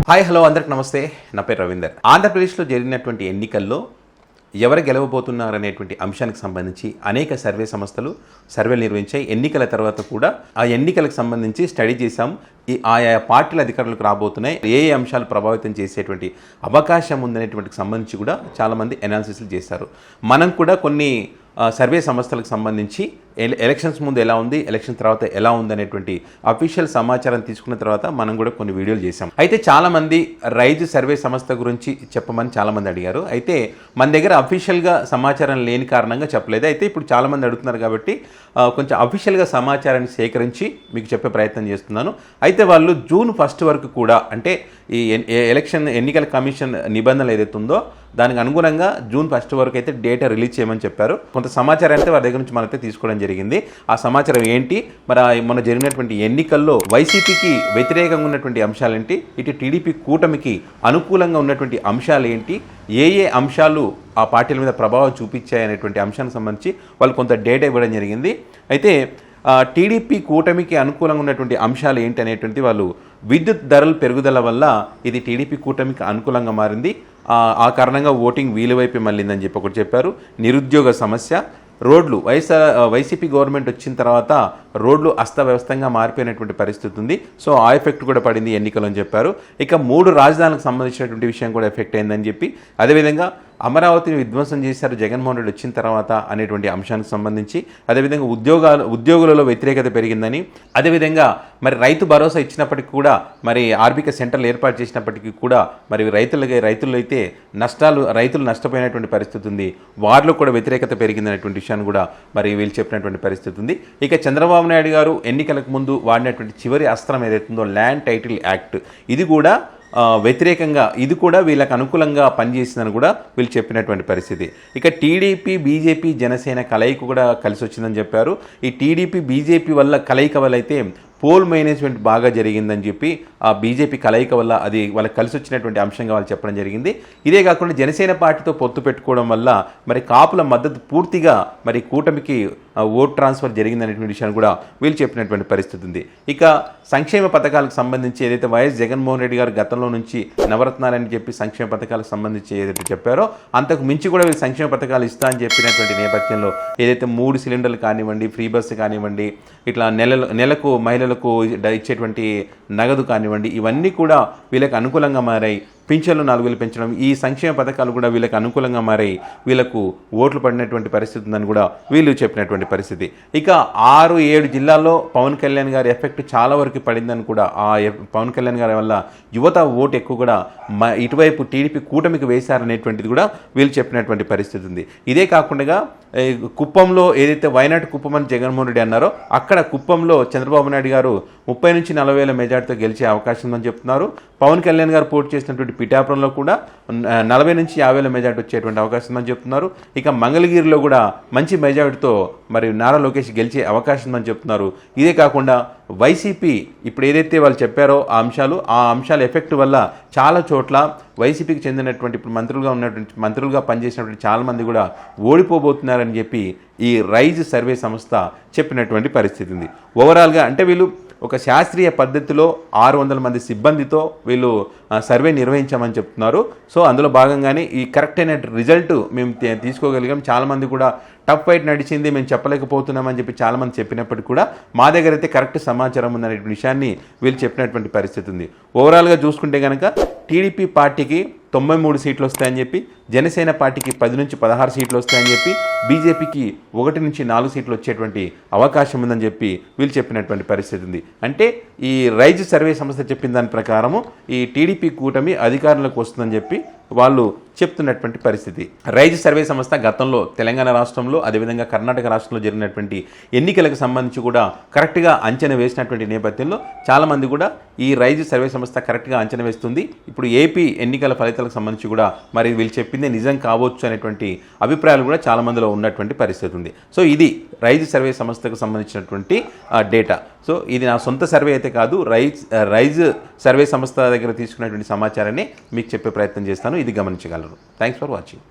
Hi hello అందరికి నమస్తే. నా పేరు రవీందర్. ఆంధ్రప్రదేశ్లో జరిగినటువంటి ఎన్నికల్లో ఎవరు గెలవబోతున్నారు అనేటువంటి అంశానికి సంబంధించి అనేక సర్వే సంస్థలు సర్వేలు నిర్వహించాయి. ఎన్నికల తర్వాత కూడా ఆ ఎన్నికలకు సంబంధించి స్టడీ చేశాం. ఈ ఆయా పార్టీల అధికారులకు రాబోతున్నాయి, ఏ అంశాలు ప్రభావితం చేసేటువంటి అవకాశం ఉందనేటువంటికి సంబంధించి కూడా చాలామంది అనాలిసిస్లు చేశారు. మనం కూడా కొన్ని సర్వే సంస్థలకు సంబంధించి ఎలక్షన్స్ ముందు ఎలా ఉంది, ఎలక్షన్ తర్వాత ఎలా ఉంది అనేటువంటి అఫీషియల్ సమాచారం తీసుకున్న తర్వాత మనం కూడా కొన్ని వీడియోలు చేశాం. అయితే చాలామంది రైజ్ సర్వే సంస్థ గురించి చెప్పమని చాలామంది అడిగారు. అయితే మన దగ్గర అఫీషియల్గా సమాచారం లేని కారణంగా చెప్పలేదు. అయితే ఇప్పుడు చాలామంది అడుగుతున్నారు కాబట్టి కొంచెం అఫీషియల్గా సమాచారాన్ని సేకరించి మీకు చెప్పే ప్రయత్నం చేస్తున్నాను. అయితే వాళ్ళు జూన్ 1 వరకు కూడా, అంటే ఈ ఎన్నికల కమిషన్ నిబంధనలు ఏదైతే ఉందో దానికి అనుగుణంగా జూన్ 1 వరకు అయితే డేటా రిలీజ్ చేయమని చెప్పారు. కొంత సమాచారం అయితే వారి దగ్గర నుంచి మనైతే తీసుకోవడం జరిగింది. ఆ సమాచారం ఏంటి, మరి మొన్న జరిగినటువంటి ఎన్నికల్లో వైసీపీకి వ్యతిరేకంగా ఉన్నటువంటి అంశాలు ఏంటి, ఇటు టీడీపీ కూటమికి అనుకూలంగా ఉన్నటువంటి అంశాలు ఏంటి, ఏ అంశాలు ఆ పార్టీల మీద ప్రభావం చూపించాయి అనేటువంటి అంశానికి సంబంధించి వాళ్ళు కొంత డేటా ఇవ్వడం జరిగింది. అయితే టీడీపీ కూటమికి అనుకూలంగా ఉన్నటువంటి అంశాలు ఏంటి అనేటువంటి వాళ్ళు విద్యుత్ ధరల పెరుగుదల వల్ల ఇది టీడీపీ కూటమికి అనుకూలంగా మారింది, ఆ కారణంగా ఓటింగ్ వీలు వైపు మళ్ళిందని చెప్పి ఒకటి చెప్పారు. నిరుద్యోగ సమస్య, రోడ్లు వైసీపీ గవర్నమెంట్ వచ్చిన తర్వాత రోడ్లు అస్తవ్యవస్థంగా మారిపోయినటువంటి పరిస్థితి ఉంది. సో ఆ ఎఫెక్ట్ కూడా పడింది ఎన్నికలు అని చెప్పారు. ఇక 3 రాజధానులకు సంబంధించినటువంటి విషయం కూడా ఎఫెక్ట్ అయిందని చెప్పి, అదేవిధంగా అమరావతిని విధ్వంసం చేశారు జగన్మోహన్ రెడ్డి వచ్చిన తర్వాత అనేటువంటి అంశానికి సంబంధించి, అదేవిధంగా ఉద్యోగులలో వ్యతిరేకత పెరిగిందని, అదేవిధంగా మరి రైతు భరోసా ఇచ్చినప్పటికీ కూడా, మరి ఆర్బిక సెంటర్లు ఏర్పాటు చేసినప్పటికీ కూడా మరి రైతులు అయితే రైతులు నష్టపోయినటువంటి పరిస్థితి ఉంది, వారిలో కూడా వ్యతిరేకత పెరిగిందనేటువంటి విషయాన్ని కూడా మరి వీళ్ళు చెప్పినటువంటి పరిస్థితి ఉంది. ఇక చంద్రబాబు నాయుడు గారు ఎన్నికలకు ముందు వాడినటువంటి చివరి అస్త్రం ఏదైతుందో ల్యాండ్ టైటిల్ యాక్ట్, ఇది కూడా వ్యతిరేకంగా, ఇది కూడా వీళ్ళకి అనుకూలంగా పనిచేసిందని కూడా వీళ్ళు చెప్పినటువంటి పరిస్థితి. ఇక టీడీపీ బీజేపీ జనసేన కలయిక కూడా కలిసి వచ్చిందని చెప్పారు. ఈ టీడీపీ బీజేపీ వల్ల కలయిక వల్ల అయితే పోల్ మేనేజ్మెంట్ బాగా జరిగిందని చెప్పి ఆ బీజేపీ కలయిక వల్ల అది వాళ్ళకి కలిసి వచ్చినటువంటి అంశంగా వాళ్ళు చెప్పడం జరిగింది. ఇదే కాకుండా జనసేన పార్టీతో పొత్తు పెట్టుకోవడం వల్ల మరి కాపుల మద్దతు పూర్తిగా మరి కూటమికి ఓట్ ట్రాన్స్ఫర్ జరిగిందనేటువంటి విషయాన్ని కూడా వీళ్ళు చెప్పినటువంటి పరిస్థితి ఉంది. ఇక సంక్షేమ పథకాలకు సంబంధించి ఏదైతే వైఎస్ జగన్మోహన్ రెడ్డి గారు గతంలో నుంచి నవరత్నాలని చెప్పి సంక్షేమ పథకాలకు సంబంధించి ఏదైతే చెప్పారో అంతకు మించి కూడా వీళ్ళు సంక్షేమ పథకాలు ఇస్తా అని చెప్పినటువంటి నేపథ్యంలో ఏదైతే 3 సిలిండర్లు కానివ్వండి, ఫ్రీ బస్సు కానివ్వండి, ఇట్లా నెలకు మహిళలకు ఇచ్చేటువంటి నగదు కానివ్వండి, ఇవన్నీ కూడా వీళ్ళకి అనుకూలంగా మారాయి. పింఛన్లు 4,000 పెంచడం, ఈ సంక్షేమ పథకాలు కూడా వీళ్ళకి అనుకూలంగా మారాయి, వీళ్ళకు ఓట్లు పడినటువంటి పరిస్థితి ఉందని కూడా వీళ్ళు చెప్పినటువంటి పరిస్థితి. ఇక 6-7 జిల్లాల్లో పవన్ కళ్యాణ్ గారి ఎఫెక్ట్ చాలా వరకు పడిందని కూడా, ఆ పవన్ కళ్యాణ్ గారి వల్ల యువత ఓటు ఎక్కువ కూడా ఇటువైపు టీడీపీ కూటమికి వేశారనేటువంటిది కూడా వీళ్ళు చెప్పినటువంటి పరిస్థితి ఉంది. ఇదే కాకుండా కుప్పంలో ఏదైతే వైనాడు కుప్పం అని జగన్మోహన్ రెడ్డి అన్నారో, అక్కడ కుప్పంలో చంద్రబాబు నాయుడు గారు 30 నుంచి 40,000 మెజార్టీతో గెలిచే అవకాశం ఉందని చెప్తున్నారు. పవన్ కళ్యాణ్ గారు పోటీ చేసినటువంటి పిఠాపురంలో కూడా 40 నుంచి 50,000 మెజార్టీ వచ్చేటువంటి అవకాశం ఉందని చెప్తున్నారు. ఇక మంగళగిరిలో కూడా మంచి మెజార్టీతో మరి నారా లోకేష్ గెలిచే అవకాశం ఉందని చెప్తున్నారు. ఇదే కాకుండా వైసీపీ ఇప్పుడు ఏదైతే వాళ్ళు చెప్పారో ఆ అంశాల ఎఫెక్ట్ వల్ల చాలా చోట్ల వైసీపీకి చెందినటువంటి ఇప్పుడు మంత్రులుగా పనిచేసినటువంటి చాలామంది కూడా ఓడిపోబోతున్నారని చెప్పి ఈ రైజ్ సర్వే సంస్థ చెప్పినటువంటి పరిస్థితి ఉంది. ఓవరాల్గా అంటే వీళ్ళు ఒక శాస్త్రీయ పద్ధతిలో 600 మంది సిబ్బందితో వీళ్ళు సర్వే నిర్వహించామని చెప్తున్నారు. సో అందులో భాగంగానే ఈ కరెక్ట్ అయిన రిజల్ట్ మేము తీసుకోగలిగాం. చాలామంది కూడా టఫ్ ఫైట్ నడిచింది, మేము చెప్పలేకపోతున్నామని చెప్పి చాలామంది చెప్పినప్పటికీ కూడా మా దగ్గర అయితే కరెక్ట్ సమాచారం ఉందనే విషయాన్ని వీళ్ళు చెప్పినటువంటి పరిస్థితి ఉంది. ఓవరాల్గా చూసుకుంటే కనుక టీడీపీ పార్టీకి 93 సీట్లు వస్తాయని చెప్పి, జనసేన పార్టీకి 10 నుంచి 16 సీట్లు వస్తాయని చెప్పి, బీజేపీకి 1 నుంచి 4 సీట్లు వచ్చేటువంటి అవకాశం ఉందని చెప్పి వీళ్ళు చెప్పినటువంటి పరిస్థితి ఉంది. అంటే ఈ రైజ్ సర్వే సంస్థ చెప్పిన దాని ప్రకారము ఈ టీడీపీ కూటమి అధికారంలోకి వస్తుందని చెప్పి వాళ్ళు చెప్తున్నటువంటి పరిస్థితి. రైజ్ సర్వే సంస్థ గతంలో తెలంగాణ రాష్ట్రంలో, అదేవిధంగా కర్ణాటక రాష్ట్రంలో జరిగినటువంటి ఎన్నికలకు సంబంధించి కూడా కరెక్ట్గా అంచనా వేసినటువంటి నేపథ్యంలో చాలామంది కూడా ఈ రైజ్ సర్వే సంస్థ కరెక్ట్గా అంచనా వేస్తుంది. ఇప్పుడు ఏపీ ఎన్నికల ఫలితాలకు సంబంధించి కూడా మరి వీళ్ళు చెప్పిందే నిజం కావచ్చు అనేటువంటి అభిప్రాయాలు కూడా చాలామందిలో ఉన్నటువంటి పరిస్థితి ఉంది. సో ఇది రైజ్ సర్వే సంస్థకు సంబంధించినటువంటి డేటా. సో ఇది నా సొంత సర్వే అయితే కాదు, రైజ్ సర్వే సంస్థ దగ్గర తీసుకున్నటువంటి సమాచారాన్ని మీకు చెప్పే ప్రయత్నం చేస్తాను. ఇది గమనించగలరు. Thanks for watching.